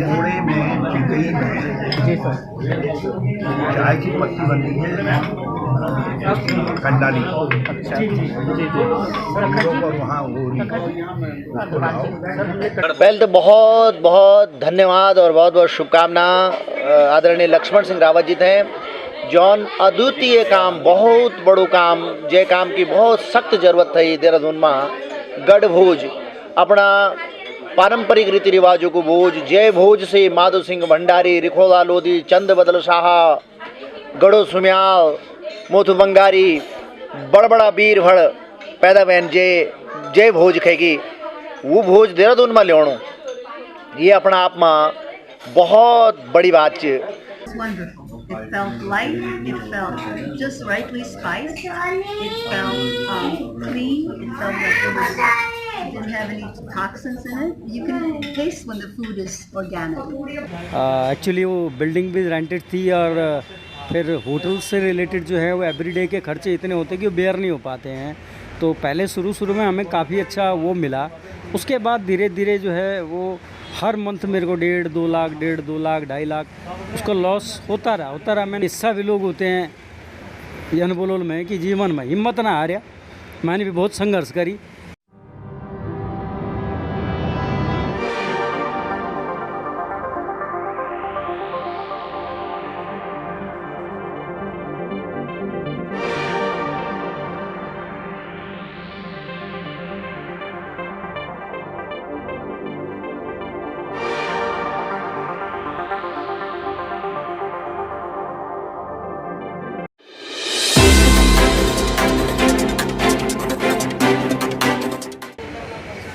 घोड़े में चिकई में जी सर। चाय की पत्ती बनती है कंडाली। अच्छा जी जी जी वहाँ पहले तो बहुत बहुत धन्यवाद और बहुत बहुत शुभकामना आदरणीय लक्ष्मण सिंह रावत जी थे जौन अद्वितीय काम, बहुत बड़ो काम, जे काम की बहुत सख्त जरूरत थी देहरादून में गढ़ भोज अपना पारंपरिक रीति रिवाजों को भोज, जय भोज से माधो सिंह भंडारी, रिखोदा लोधी, चंद बदल शाह, गढ़ो सुम्याल, मोथु बंगारी, बड़ बड़ा वीर भड़ पैदा बहन जय भोज खेगी वो भोज देहरादून में लियोणो ये अपना आप में बहुत बड़ी बात है। Wonderful. It felt light. It felt just rightly spiced. It felt clean. It felt like it didn't have any toxins in it. You can taste when the food is organic. Actually वो building भी rented थी और फिर hotel से related जो है वो everyday के खर्चे इतने होते हैं कि वो बेयर नहीं हो पाते हैं। तो पहले शुरू में हमें काफ़ी अच्छा वो मिला, उसके बाद धीरे धीरे जो है वो हर मंथ मेरे को 1.5-2 लाख 1.5-2 लाख 2.5 लाख उसका लॉस होता रहा। मैंने हिस्सा भी लोग होते हैं ये अनबोल में कि जीवन में हिम्मत ना हारा, मैंने भी बहुत संघर्ष करी।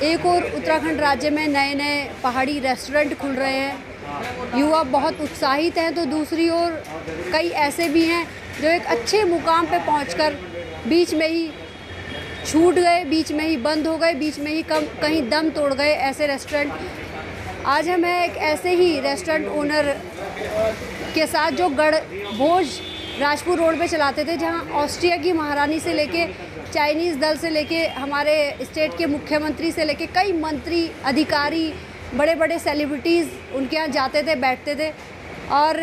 एक और उत्तराखंड राज्य में नए नए पहाड़ी रेस्टोरेंट खुल रहे हैं, युवा बहुत उत्साहित हैं, तो दूसरी ओर कई ऐसे भी हैं जो एक अच्छे मुकाम पे पहुंचकर बीच में ही छूट गए, बीच में ही बंद हो गए, बीच में ही कहीं दम तोड़ गए ऐसे रेस्टोरेंट। आज हम एक ऐसे ही रेस्टोरेंट ओनर के साथ जो गढ़ भोज राजपुर रोड पे चलाते थे, जहां ऑस्ट्रिया की महारानी से लेके चाइनीज़ दल से लेके हमारे स्टेट के मुख्यमंत्री से लेके कई मंत्री, अधिकारी, बड़े बड़े सेलिब्रिटीज़ उनके यहाँ जाते थे, बैठते थे और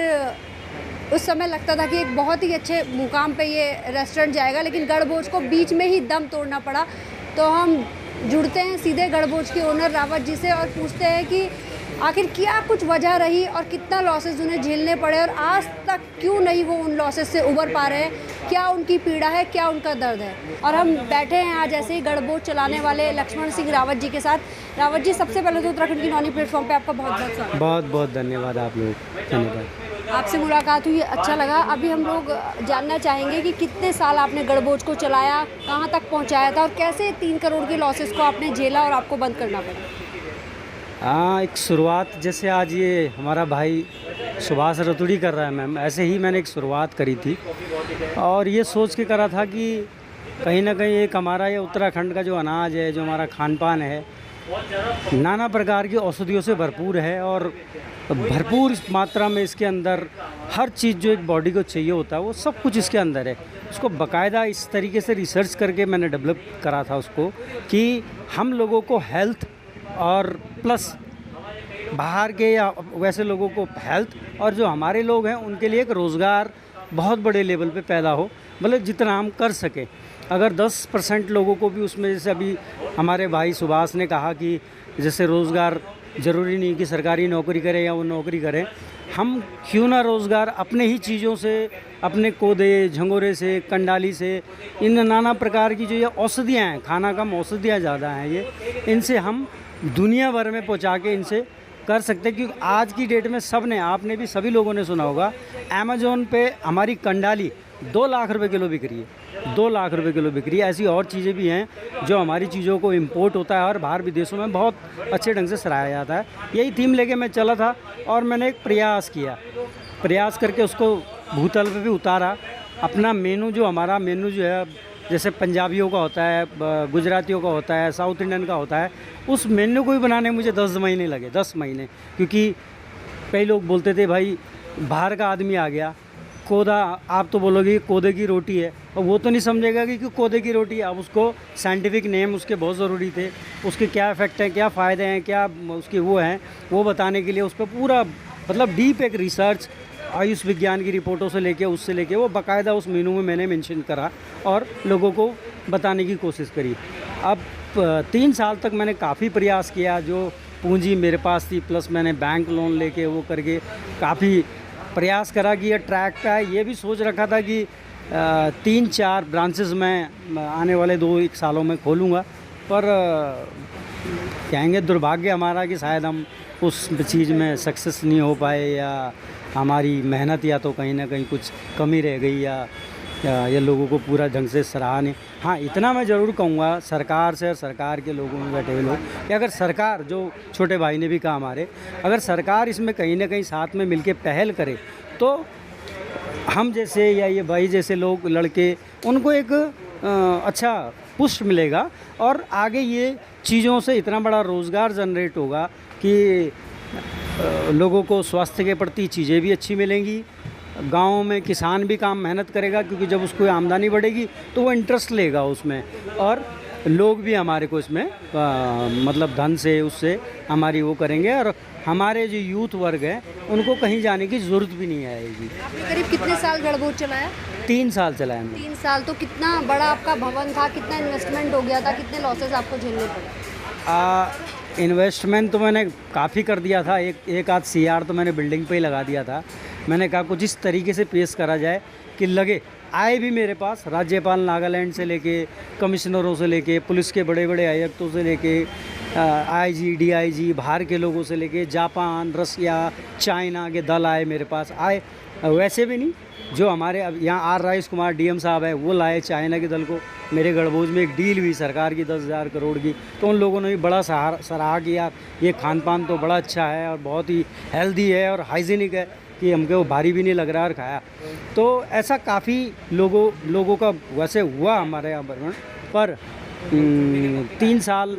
उस समय लगता था कि एक बहुत ही अच्छे मुकाम पे ये रेस्टोरेंट जाएगा, लेकिन गढ़ भोज को बीच में ही दम तोड़ना पड़ा। तो हम जुड़ते हैं सीधे गढ़ भोज के ओनर रावत जी से और पूछते हैं कि आखिर क्या कुछ वजह रही और कितना लॉसेस उन्हें झेलने पड़े और आज तक क्यों नहीं वो उन लॉसेस से उबर पा रहे हैं, क्या उनकी पीड़ा है, क्या उनका दर्द है। और हम बैठे हैं आज ऐसे ही गढ़ भोज चलाने वाले लक्ष्मण सिंह रावत जी के साथ। रावत जी, सबसे पहले तो उत्तराखंड की नौनी प्लेटफॉर्म पे आपका बहुत बहुत स्वागत। बहुत बहुत धन्यवाद आप लोग, धन्यवाद। आपसे मुलाकात हुई, अच्छा लगा। अभी हम लोग जानना चाहेंगे कि कितने साल आपने गढ़ भोज को चलाया, कहाँ तक पहुँचाया था और कैसे 3 करोड़ के लॉसेस को आपने झेला और आपको बंद करना पड़ा। हाँ, एक शुरुआत जैसे आज ये हमारा भाई सुभाष रतुड़ी कर रहा है मैम, ऐसे ही मैंने एक शुरुआत करी थी और ये सोच के करा था कि कहीं ना कहीं एक हमारा ये उत्तराखंड का जो अनाज है, जो हमारा खान पान है, नाना प्रकार की औषधियों से भरपूर है और भरपूर मात्रा में इसके अंदर हर चीज़ जो एक बॉडी को चाहिए होता है वो सब कुछ इसके अंदर है। उसको बाकायदा इस तरीके से रिसर्च करके मैंने डेवलप करा था उसको कि हम लोगों को हेल्थ और प्लस बाहर के या वैसे लोगों को हेल्थ और जो हमारे लोग हैं उनके लिए एक रोज़गार बहुत बड़े लेवल पे पैदा हो, मतलब जितना हम कर सकें। अगर 10% लोगों को भी उसमें, जैसे अभी हमारे भाई सुभाष ने कहा कि जैसे रोज़गार ज़रूरी नहीं कि सरकारी नौकरी करें या वो नौकरी करें, हम क्यों ना रोज़गार अपने ही चीज़ों से, अपने कोदे झंगोरे से, कंडाली से, इन नाना प्रकार की जो ये औषधियाँ हैं, खाना कम औषधियाँ ज़्यादा हैं, ये इनसे हम दुनिया भर में पहुंचा के इनसे कर सकते हैं। क्योंकि आज की डेट में सब ने, आपने भी सभी लोगों ने सुना होगा, अमेज़ॉन पे हमारी कंडाली 2 लाख रुपए किलो बिक रही है, 2 लाख रुपए किलो बिक रही है। ऐसी और चीज़ें भी हैं जो हमारी चीज़ों को इंपोर्ट होता है और बाहर विदेशों में बहुत अच्छे ढंग से सराहा जाता है। यही थीम लेके मैं चला था और मैंने एक प्रयास करके उसको भूतल पे भी उतारा। अपना मेनू जो हमारा मेनू जो है, जैसे पंजाबियों का होता है, गुजरातियों का होता है, साउथ इंडियन का होता है, उस मेन्यू को भी बनाने में मुझे 10 महीने लगे, 10 महीने। क्योंकि कई लोग बोलते थे भाई बाहर का आदमी आ गया कोदा, आप तो बोलोगे कोदे की रोटी है, और वो तो नहीं समझेगा कि कोदे की रोटी है। अब उसको साइंटिफिक नेम उसके बहुत ज़रूरी थे, उसके क्या इफ़ेक्ट हैं, क्या फ़ायदे हैं, क्या उसके वो हैं, वो बताने के लिए उस पर पूरा मतलब डीप एक रिसर्च आयुष विज्ञान की रिपोर्टों से लेके उससे लेके वो बाकायदा उस मेनू में मैंने मेंशन करा और लोगों को बताने की कोशिश करी। अब 3 साल तक मैंने काफ़ी प्रयास किया, जो पूंजी मेरे पास थी प्लस मैंने बैंक लोन लेके वो करके काफ़ी प्रयास करा कि ये ट्रैक पे है। ये भी सोच रखा था कि 3-4 ब्रांचेस मैं आने वाले 2-1 सालों में खोलूँगा, पर कहेंगे दुर्भाग्य हमारा कि शायद हम उस चीज़ में सक्सेस नहीं हो पाए, या हमारी मेहनत या तो कहीं ना कहीं कुछ कमी रह गई, या लोगों को पूरा ढंग से सराहा नहीं। हाँ, इतना मैं ज़रूर कहूँगा सरकार से और सरकार के लोगों में बैठे हुए लोग कि अगर सरकार, जो छोटे भाई ने भी कहा हमारे, अगर सरकार इसमें कहीं ना कहीं साथ में मिलके पहल करे तो हम जैसे या ये भाई जैसे लोग लड़के उनको एक अच्छा पुश मिलेगा और आगे ये चीज़ों से इतना बड़ा रोज़गार जनरेट होगा कि लोगों को स्वास्थ्य के प्रति चीज़ें भी अच्छी मिलेंगी। गाँव में किसान भी काम मेहनत करेगा, क्योंकि जब उसको आमदनी बढ़ेगी तो वो इंटरेस्ट लेगा उसमें, और लोग भी हमारे को इसमें मतलब धन से उससे हमारी वो करेंगे, और हमारे जो यूथ वर्ग है उनको कहीं जाने की ज़रूरत भी नहीं आएगी। आपने करीब कितने साल गढ़बोध चलाया? 3 साल चलाया मैंने। 3 साल। तो कितना बड़ा आपका भवन था, कितना इन्वेस्टमेंट हो गया था, कितने लॉसेस आपको झेलने पड़े? इन्वेस्टमेंट तो मैंने काफ़ी कर दिया था, एक आध CR तो मैंने बिल्डिंग पे ही लगा दिया था। मैंने कहा कुछ इस तरीके से पेश करा जाए कि लगे, आए भी मेरे पास राज्यपाल नागालैंड से लेके, कमिश्नरों से लेके, पुलिस के बड़े बड़े आयुक्तों से लेके, IG DIG, बाहर के लोगों से लेके, जापान, रसिया, चाइना के दल आए मेरे पास, आए वैसे भी नहीं, जो हमारे अब यहाँ R राइस कुमार DM साहब है वो लाए चाइना के दल को। मेरे गढ़बोज में एक डील हुई सरकार की 10,000 करोड़ की, तो उन लोगों ने भी बड़ा सराहा किया, ये खान पान तो बड़ा अच्छा है और बहुत ही हेल्दी है और हाइजीनिक है कि हमको भारी भी नहीं लग रहा और खाया। तो ऐसा काफ़ी लोगों का वैसे हुआ हमारे यहाँ पर 3 साल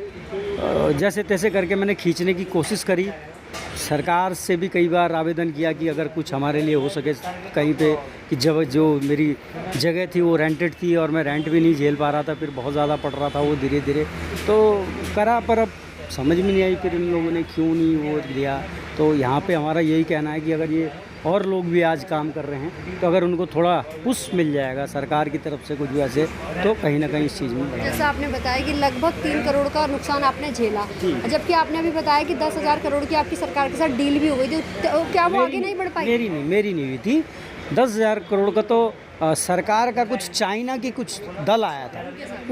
जैसे तैसे करके मैंने खींचने की कोशिश करी। सरकार से भी कई बार आवेदन किया कि अगर कुछ हमारे लिए हो सके कहीं पे, कि जब जो मेरी जगह थी वो रेंटेड थी और मैं रेंट भी नहीं झेल पा रहा था, फिर बहुत ज़्यादा पड़ रहा था वो धीरे धीरे, तो करा, पर अब समझ में नहीं आई फिर इन लोगों ने क्यों नहीं वो दिया। तो यहाँ पे हमारा यही कहना है कि अगर ये और लोग भी आज काम कर रहे हैं तो अगर उनको थोड़ा पुश मिल जाएगा सरकार की तरफ से कुछ वैसे, तो कहीं ना कहीं इस चीज़ में जैसा आपने बताया कि लगभग 3 करोड़ का नुकसान आपने झेला, जबकि आपने अभी बताया कि 10,000 करोड़ की आपकी सरकार के साथ डील भी हो गई थी, तो क्या वो आगे नहीं बढ़ पाई? मेरी नहीं हुई थी। 10,000 करोड़ का तो सरकार का कुछ चाइना की कुछ दल आया था,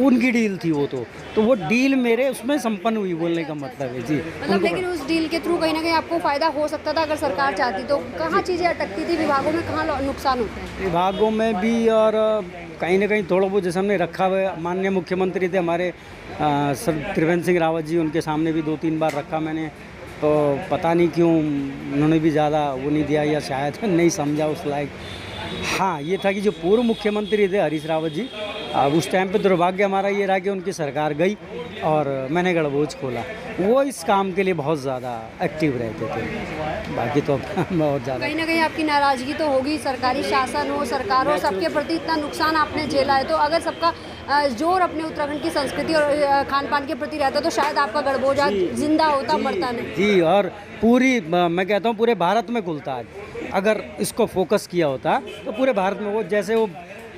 उनकी डील थी वो, तो वो डील मेरे उसमें संपन्न हुई, बोलने का मतलब है जी। मतलब लेकिन उस डील के थ्रू कहीं ना कहीं आपको फ़ायदा हो सकता था अगर सरकार चाहती तो। कहाँ चीज़ें अटकती थी विभागों में, कहाँ नुकसान होते हैं? विभागों में भी, और कहीं ना कहीं थोड़ा बहुत जैसे हमने रखा हुआ है, माननीय मुख्यमंत्री थे हमारे सर त्रिवेंद्र सिंह रावत जी, उनके सामने भी 2-3 बार रखा मैंने, तो पता नहीं क्यों उन्होंने भी ज़्यादा वो नहीं दिया, या शायद नहीं समझा उस लायक। हाँ, ये था कि जो पूर्व मुख्यमंत्री थे हरीश रावत जी, उस टाइम पे दुर्भाग्य हमारा ये रहा कि उनकी सरकार गई और मैंने गढ़बोझ खोला। वो इस काम के लिए बहुत ज़्यादा एक्टिव रहते थे, बाकी तो बहुत ज़्यादा। कहीं ना कहीं आपकी नाराज़गी तो होगी, सरकारी शासन हो, सरकार हो, सबके प्रति इतना नुकसान आपने झेला है, तो अगर सबका जोर अपने उत्तराखंड की संस्कृति और खान पान के प्रति रहता तो शायद आपका गढ़बोझ आज जिंदा होता, मरता नहीं। जी, और पूरी मैं कहता हूँ पूरे भारत में खुलता आज, अगर इसको फोकस किया होता तो पूरे भारत में। वो जैसे वो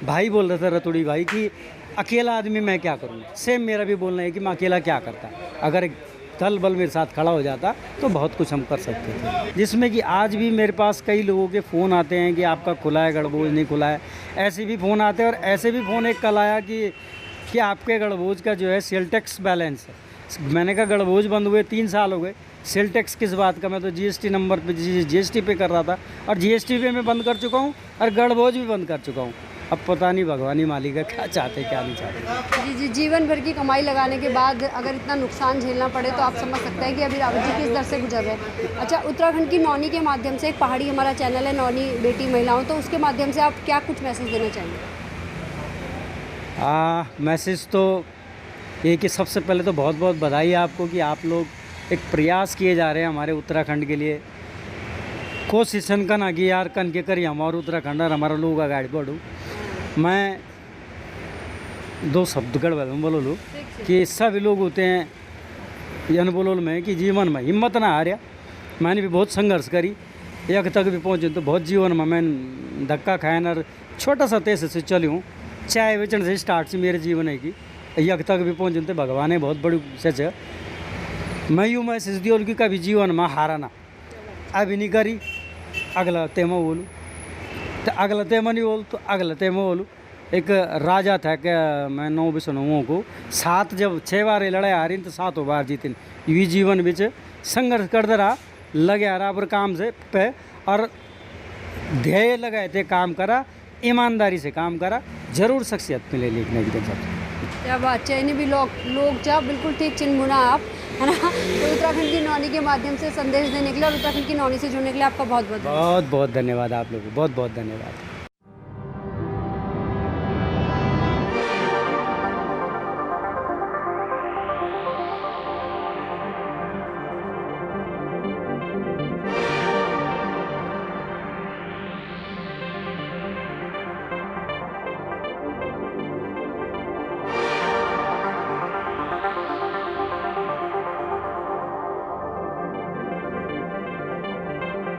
भाई बोल रहे थे रतुड़ी भाई कि अकेला आदमी मैं क्या करूँगा, सेम मेरा भी बोलना है कि मैं अकेला क्या करता, अगर एक दल बल मेरे साथ खड़ा हो जाता तो बहुत कुछ हम कर सकते थे। जिसमें कि आज भी मेरे पास कई लोगों के फ़ोन आते हैं कि आपका खुला है गढ़बोझ, नहीं खुला है, ऐसे भी फ़ोन आते हैं। और ऐसे भी फ़ोन एक कल आया कि आपके गढ़बोझ का जो है सेल टैक्स बैलेंस है। मैंने कहा गढ़बोझ बंद हुए 3 साल हो गए, सेल टैक्स किस बात का, मैं तो GST नंबर पे GST पे कर रहा था, और GST पे मैं बंद कर चुका हूँ और गढ़बोझ भी बंद कर चुका हूँ। अब पता नहीं भगवान ही मालिक है क्या चाहते क्या नहीं चाहते। जी, जीवन भर की कमाई लगाने के बाद अगर इतना नुकसान झेलना पड़े तो आप समझ सकते हैं कि अभी रावत जी किस दर से गुजर रहे हैं। अच्छा, उत्तराखंड की नौनी के माध्यम से, एक पहाड़ी हमारा चैनल है नौनी बेटी महिलाओं, तो उसके माध्यम से आप क्या कुछ मैसेज देना चाहेंगे? मैसेज तो ये कि सबसे पहले तो बहुत बहुत बधाई आपको कि आप लोग एक प्रयास किए जा रहे हैं हमारे उत्तराखंड के लिए। कोशिश करना कि यार कन के करिए हमारे उत्तराखंड और हमारा लोग गाड़ी बढ़ू। मैं 2 शब्द गड़बड़ में बोलो लो कि सभी लोग होते हैं यन बोलो में कि जीवन में हिम्मत ना हारिया। मैंने भी बहुत संघर्ष करी, एक तक भी पहुँचे तो बहुत जीवन में मैंने धक्का खाया और छोटा सा तेज से चली हूँ। चाय बेचने से स्टार्ट से मेरे जीवन है कि यक तक भी पहुँचे तो भगवान ने बहुत बड़ी सच है। मैं यूँ मैसेज दियो कि कभी जीवन में हारा ना, अभी नहीं करी अगला तेमा बोलूँ, तो अगला तेमा नहीं बोल तो अगला तेमा बोलूँ। एक राजा था कि मैं 9 विष्णुओं को 7 जब 6 बार ये लड़ाई हारी तो 7 बार जीती। ये जीवन बिच संघर्ष करते रहा, लगे रहा पर काम से पे और ध्येय लगाए थे, काम करा, ईमानदारी से काम करा, जरूर शख्सियत मिले लिखने की तरफ। क्या बात, चैनी भी लोग जा बिल्कुल ठीक चिन्ह आप, है ना। तो उत्तराखंड की नौनी के माध्यम से संदेश देने के लिए और उत्तराखंड की नौनी से जुड़ने के लिए आपका बहुत बहुत बहुत धन्यवाद आप लोगों को, बहुत बहुत धन्यवाद।